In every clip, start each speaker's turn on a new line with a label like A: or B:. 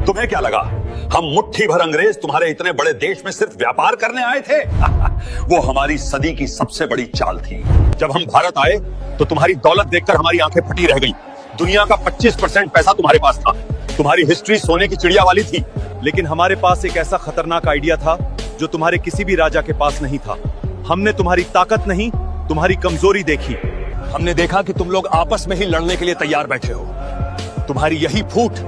A: तुम्हें क्या लगा हम मुट्ठी भर अंग्रेज तुम्हारे इतने बड़े देश में सिर्फ व्यापार करने आए थे? वो हमारी सदी की सबसे बड़ी चाल थी। जब हम भारत आए तो तुम्हारी दौलत देखकर हमारी आंखें फटी रह गई। दुनिया का 25% पैसा तुम्हारे पास था। तुम्हारी हिस्ट्री सोने की चिड़िया वाली थी।
B: लेकिन हमारे पास एक ऐसा खतरनाक आइडिया था जो तुम्हारे किसी भी राजा के पास नहीं था। हमने तुम्हारी ताकत नहीं, तुम्हारी कमजोरी देखी।
A: हमने देखा कि तुम लोग आपस में ही लड़ने के लिए तैयार बैठे हो। तुम्हारी यही फूट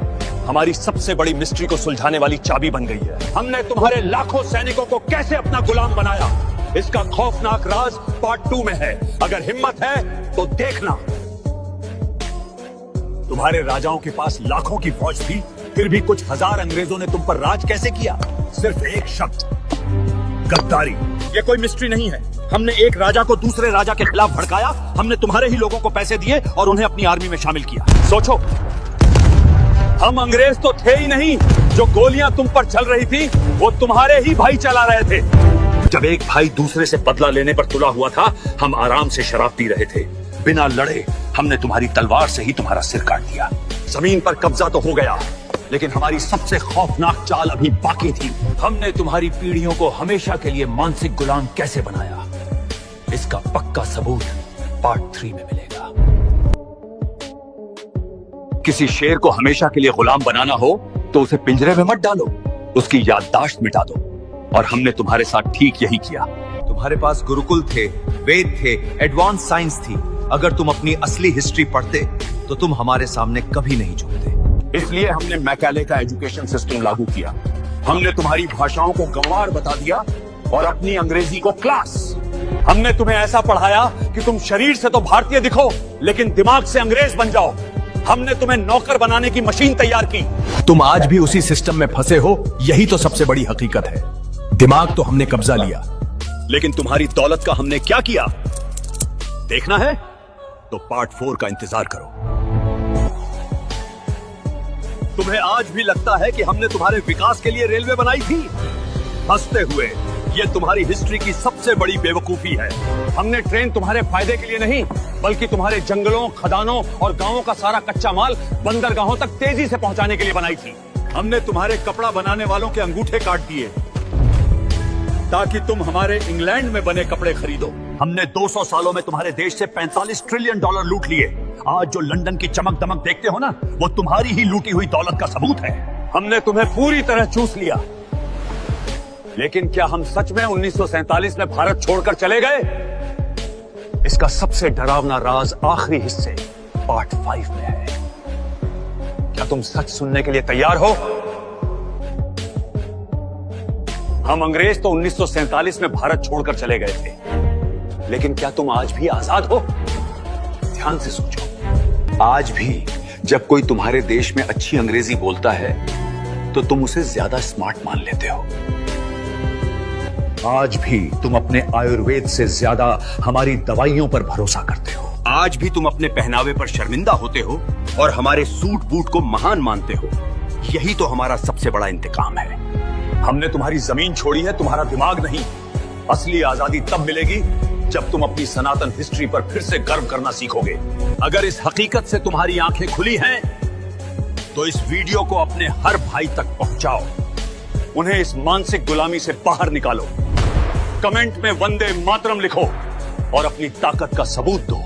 A: हमारी सबसे बड़ी मिस्ट्री को सुलझाने वाली चाबी बन गई है। हमने तुम्हारे लाखों सैनिकों को कैसे अपना गुलाम बनाया, इसका खौफनाक राज पार्ट 2 में है। अगर हिम्मत है तो देखना। तुम्हारे राजाओं के पास लाखों की फौज थी, फिर भी कुछ हजार अंग्रेजों ने तुम पर राज कैसे किया? सिर्फ एक शब्द, गद्दारी।
B: ये कोई मिस्ट्री नहीं है। हमने एक राजा को दूसरे राजा के खिलाफ भड़काया। हमने तुम्हारे ही लोगों को पैसे दिए और उन्हें अपनी आर्मी में शामिल किया।
A: सोचो, हम अंग्रेज तो थे ही नहीं। जो गोलियां तुम पर चल रही थी वो तुम्हारे ही भाई चला रहे थे। जब एक भाई दूसरे से बदला लेने पर तुला हुआ था, हम आराम से शराब पी रहे थे। बिना लड़े हमने तुम्हारी तलवार से ही तुम्हारा सिर काट दिया। जमीन पर कब्जा तो हो गया, लेकिन हमारी सबसे खौफनाक चाल अभी बाकी थी। हमने तुम्हारी पीढ़ियों को हमेशा के लिए मानसिक गुलाम कैसे बनाया, इसका पक्का सबूत पार्ट 3 में मिलेगा। किसी शेर को हमेशा के लिए गुलाम बनाना हो तो उसे पिंजरे में मत डालो, उसकी याददाश्त मिटा दो। और हमने तुम्हारे साथ ठीक यही किया।
B: तुम्हारे पास गुरुकुल थे, वेद थे, एडवांस साइंस थी। अगर तुम अपनी असली हिस्ट्री पढ़ते तो तुम हमारे सामने कभी नहीं झुकते।
A: इसलिए हमने मैकाले का एजुकेशन सिस्टम लागू किया। हमने तुम्हारी भाषाओं को गंवार बता दिया और अपनी अंग्रेजी को क्लास। हमने तुम्हें ऐसा पढ़ाया कि तुम शरीर से तो भारतीय दिखो, लेकिन दिमाग से अंग्रेज बन जाओ। हमने तुम्हें नौकर बनाने की मशीन तैयार की।
B: तुम आज भी उसी सिस्टम में फंसे हो। यही तो सबसे बड़ी हकीकत है। दिमाग तो हमने कब्जा लिया,
A: लेकिन तुम्हारी दौलत का हमने क्या किया देखना है तो पार्ट 4 का इंतजार करो। तुम्हें आज भी लगता है कि हमने तुम्हारे विकास के लिए रेलवे बनाई थी? हंसते हुए, ये तुम्हारी हिस्ट्री की सबसे बड़ी बेवकूफी है। हमने ट्रेन तुम्हारे फायदे के लिए नहीं, बल्कि तुम्हारे जंगलों, खदानों और गांवों का सारा कच्चा माल बंदरगाहों तक तेजी से पहुंचाने के लिए बनाई थी।
B: हमने तुम्हारे कपड़ा बनाने वालों के अंगूठे काट दिए ताकि तुम हमारे इंग्लैंड में बने कपड़े खरीदो।
A: हमने 200 सालों में तुम्हारे देश से $45 ट्रिलियन लूट लिए। आज जो लंदन की चमक दमक देखते हो ना, वो तुम्हारी ही लूटी हुई दौलत का सबूत है। हमने तुम्हें पूरी तरह चूस लिया। लेकिन क्या हम सच में 1947 में भारत छोड़कर चले गए? इसका सबसे डरावना राज आखिरी हिस्से पार्ट 5 में है। क्या तुम सच सुनने के लिए तैयार हो? हम अंग्रेज तो 1947 में भारत छोड़कर चले गए थे, लेकिन क्या तुम आज भी आजाद हो? ध्यान से सोचो। आज भी जब कोई तुम्हारे देश में अच्छी अंग्रेजी बोलता है तो तुम उसे ज्यादा स्मार्ट मान लेते हो। आज भी तुम अपने आयुर्वेद से ज्यादा हमारी दवाइयों पर भरोसा करते हो। आज भी तुम अपने पहनावे पर शर्मिंदा होते हो और हमारे सूट बूट को महान मानते हो। यही तो हमारा सबसे बड़ा इंतकाम है। हमने तुम्हारी जमीन छोड़ी है, तुम्हारा दिमाग नहीं। असली आजादी तब मिलेगी जब तुम अपनी सनातन हिस्ट्री पर फिर से गर्व करना सीखोगे। अगर इस हकीकत से तुम्हारी आंखें खुली हैं, तो इस वीडियो को अपने हर भाई तक पहुंचाओ। उन्हें इस मानसिक गुलामी से बाहर निकालो। कमेंट में वंदे मातरम लिखो और अपनी ताकत का सबूत दो।